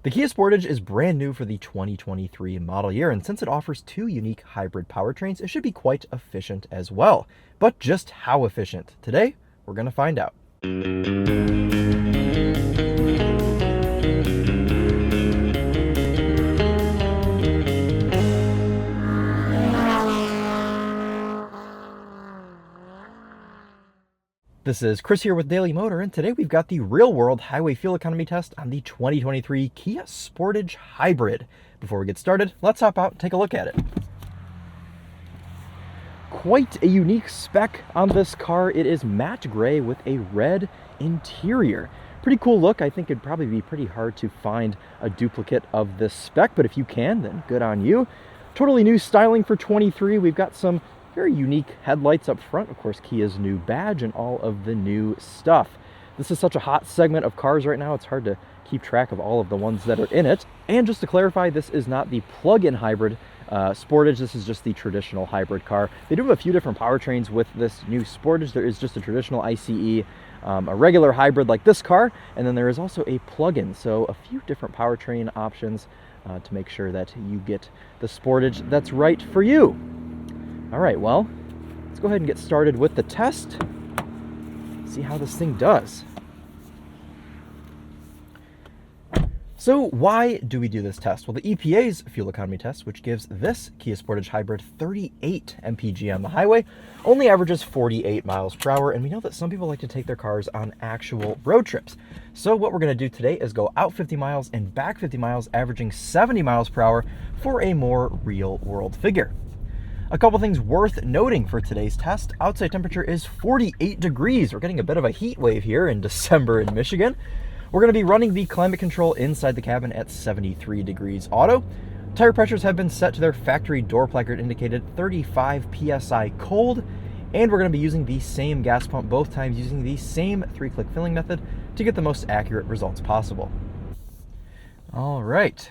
The Kia Sportage is brand new for the 2023 model year, and since it offers two unique hybrid powertrains, it should be quite efficient as well. But just how efficient? Today, we're going to find out. This is Chris here with Daily Motor, and today we've got the real-world highway fuel economy test on the 2023 Kia Sportage Hybrid. Before we get started, let's hop out and take a look at it. Quite a unique spec on this car. It is matte gray with a red interior. Pretty cool look. I think it'd probably be pretty hard to find a duplicate of this spec, but if you can, then good on you. Totally new styling for 23. We've got some very unique headlights up front, of course, Kia's new badge and all of the new stuff. This is such a hot segment of cars right now, it's hard to keep track of all of the ones that are in it. And just to clarify, this is not the plug-in hybrid Sportage, this is just the traditional hybrid car. They do have a few different powertrains with this new Sportage. There is just a traditional ICE, a regular hybrid like this car, and then there is also a plug-in, so a few different powertrain options to make sure that you get the Sportage that's right for you. All right, well, let's go ahead and get started with the test. See how this thing does. So why do we do this test? Well, the EPA's fuel economy test, which gives this Kia Sportage Hybrid 38 MPG on the highway, only averages 48 miles per hour, and we know that some people like to take their cars on actual road trips. So what we're going to do today is go out 50 miles and back 50 miles, averaging 70 miles per hour for a more real-world figure. A couple things worth noting for today's test. Outside temperature is 48 degrees. We're getting a bit of a heat wave here in December in Michigan. We're going to be running the climate control inside the cabin at 73 degrees auto. Tire pressures have been set to their factory door placard indicated 35 PSI cold. And we're going to be using the same gas pump both times, using the same 3-click filling method to get the most accurate results possible. All right,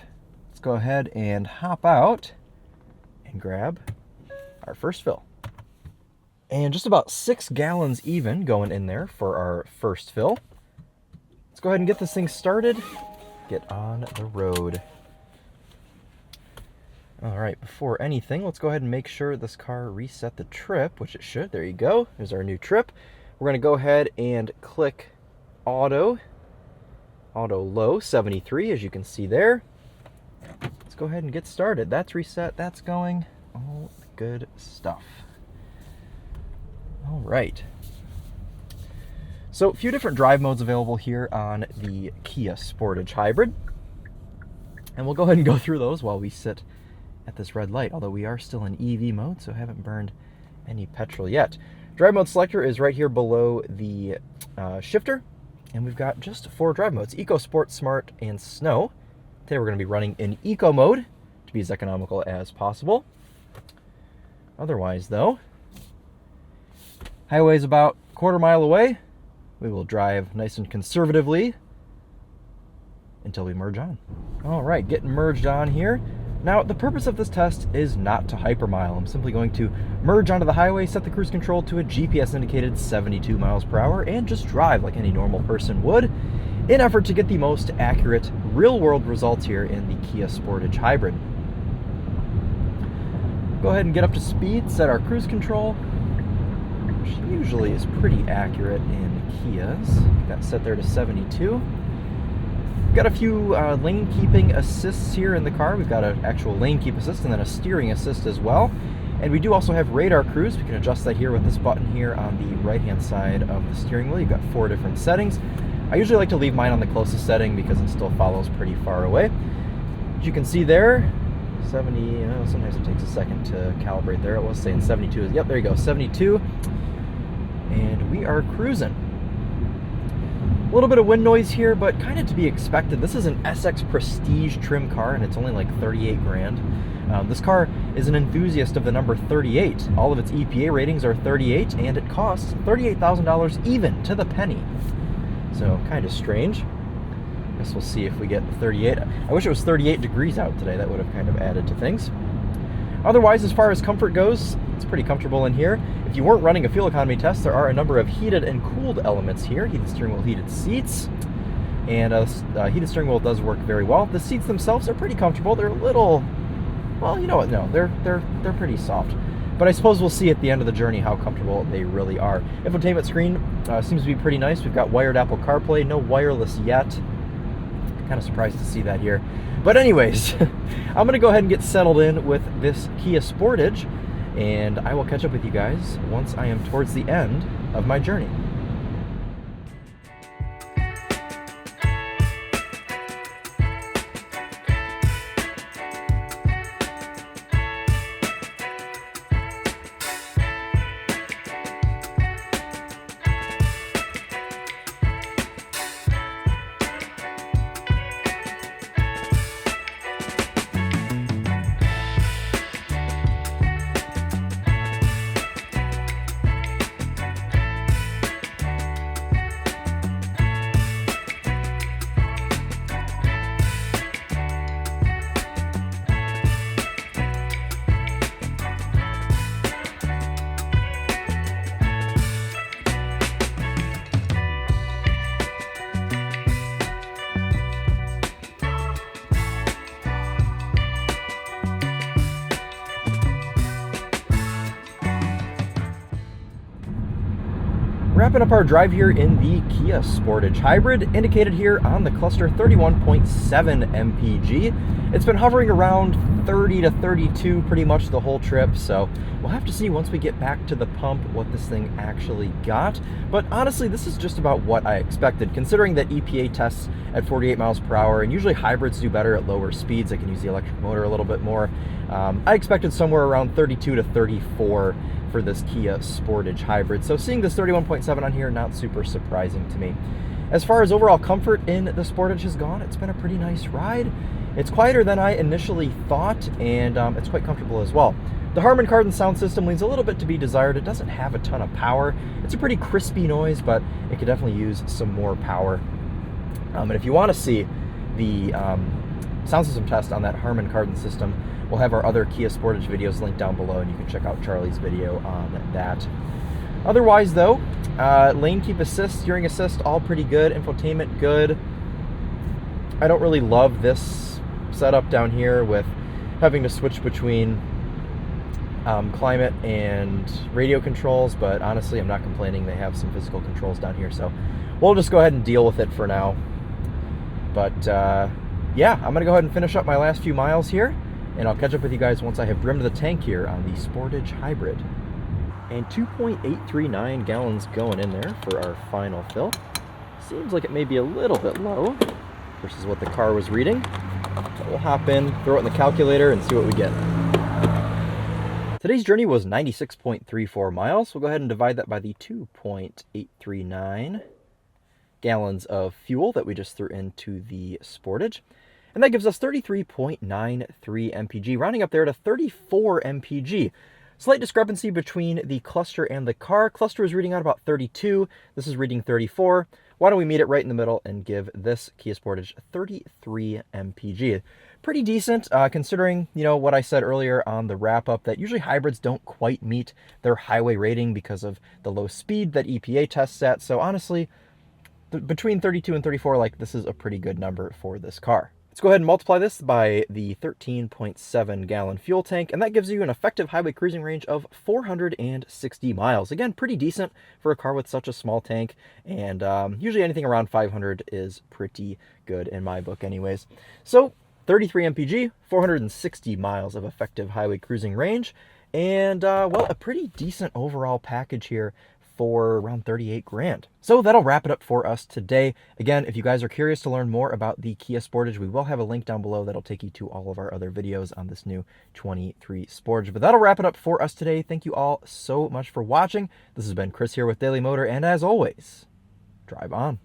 let's go ahead and hop out and grab our first fill. And just about 6 gallons even going in there for our first fill. Let's go ahead and get this thing started, get on the road. All right, before anything, let's go ahead and make sure this car reset the trip, which it should. There you go, there's our new trip. We're gonna go ahead and click auto low 73, as you can see there. Let's go ahead and get started. That's reset, that's going, all good stuff. All right. So a few different drive modes available here on the Kia Sportage Hybrid. And we'll go ahead and go through those while we sit at this red light, although we are still in EV mode, so haven't burned any petrol yet. Drive mode selector is right here below the shifter, and we've got just 4 drive modes: Eco, Sport, Smart, and Snow. Today we're going to be running in Eco mode to be as economical as possible. Otherwise, though, highway's about a quarter mile away. We will drive nice and conservatively until we merge on. All right, getting merged on here. Now, the purpose of this test is not to hypermile. I'm simply going to merge onto the highway, set the cruise control to a GPS-indicated 72 miles per hour, and just drive like any normal person would in an effort to get the most accurate real-world results here in the Kia Sportage Hybrid. Go ahead and get up to speed, set our cruise control, which usually is pretty accurate in Kias. Got set there to 72. Got a few lane keeping assists here in the car. We've got an actual lane keep assist and then a steering assist as well. And we do also have radar cruise. We can adjust that here with this button here on the right-hand side of the steering wheel. You've got 4 different settings. I usually like to leave mine on the closest setting because it still follows pretty far away. As you can see there, 70, sometimes it takes a second to calibrate there. It was saying 72. Yep, there you go, 72. And we are cruising. A little bit of wind noise here, but kind of to be expected. This is an SX Prestige trim car, and it's only like 38 grand. This car is an enthusiast of the number 38. All of its EPA ratings are 38, and it costs $38,000 even to the penny. So kind of strange. Guess we'll see if we get the 38. I wish it was 38 degrees out today. That would have kind of added to things. Otherwise, as far as comfort goes, it's pretty comfortable in here. If you weren't running a fuel economy test, there are a number of heated and cooled elements here. Heated steering wheel, heated seats. and heated steering wheel does work very well. The seats themselves are pretty comfortable. They're a little, well, you know what? No, they're pretty soft. But I suppose we'll see at the end of the journey how comfortable they really are. Infotainment screen seems to be pretty nice. We've got wired Apple CarPlay, no wireless yet. Kind of surprised to see that here. But anyways, I'm going to go ahead and get settled in with this Kia Sportage, and I will catch up with you guys once I am towards the end of my journey. Wrapping up our drive here in the Kia Sportage Hybrid, indicated here on the cluster 31.7 MPG. It's been hovering around 30 to 32 pretty much the whole trip, so we'll have to see once we get back to the pump what this thing actually got. But honestly, this is just about what I expected, considering that EPA tests at 48 miles per hour, and usually hybrids do better at lower speeds. They can use the electric motor a little bit more. I expected somewhere around 32 to 34 for this Kia Sportage Hybrid. So seeing this 31.7 on here, not super surprising to me. As far as overall comfort in the Sportage has gone, it's been a pretty nice ride. It's quieter than I initially thought, and it's quite comfortable as well. The Harman Kardon sound system leaves a little bit to be desired. It doesn't have a ton of power. It's a pretty crispy noise, but it could definitely use some more power. And if you want to see the sound system test on that Harman Kardon system, we'll have our other Kia Sportage videos linked down below, and you can check out Charlie's video on that. Otherwise, though, lane keep assist, steering assist, all pretty good. Infotainment, good. I don't really love this setup down here with having to switch between climate and radio controls, but honestly, I'm not complaining. They have some physical controls down here, so we'll just go ahead and deal with it for now. But yeah, I'm going to go ahead and finish up my last few miles here, and I'll catch up with you guys once I have brimmed the tank here on the Sportage Hybrid. And 2.839 gallons going in there for our final fill. Seems like it may be a little bit low versus what the car was reading. But we'll hop in, throw it in the calculator, and see what we get. Today's journey was 96.34 miles. We'll go ahead and divide that by the 2.839 gallons of fuel that we just threw into the Sportage. And that gives us 33.93 MPG, rounding up there to 34 MPG. Slight discrepancy between the cluster and the car. Cluster is reading out about 32. This is reading 34. Why don't we meet it right in the middle and give this Kia Sportage 33 MPG. Pretty decent, considering, you know, what I said earlier on the wrap-up, that usually hybrids don't quite meet their highway rating because of the low speed that EPA tests at. So honestly, between 32 and 34, like, this is a pretty good number for this car. Let's go ahead and multiply this by the 13.7 gallon fuel tank, and that gives you an effective highway cruising range of 460 miles. Again, pretty decent for a car with such a small tank, and usually anything around 500 is pretty good in my book anyways. So 33 MPG, 460 miles of effective highway cruising range, and well, a pretty decent overall package here for around 38 grand. So that'll wrap it up for us today. Again, if you guys are curious to learn more about the Kia Sportage, we will have a link down below that'll take you to all of our other videos on this new 23 Sportage. But that'll wrap it up for us today. Thank you all so much for watching. This has been Chris here with Daily Motor, and as always, drive on.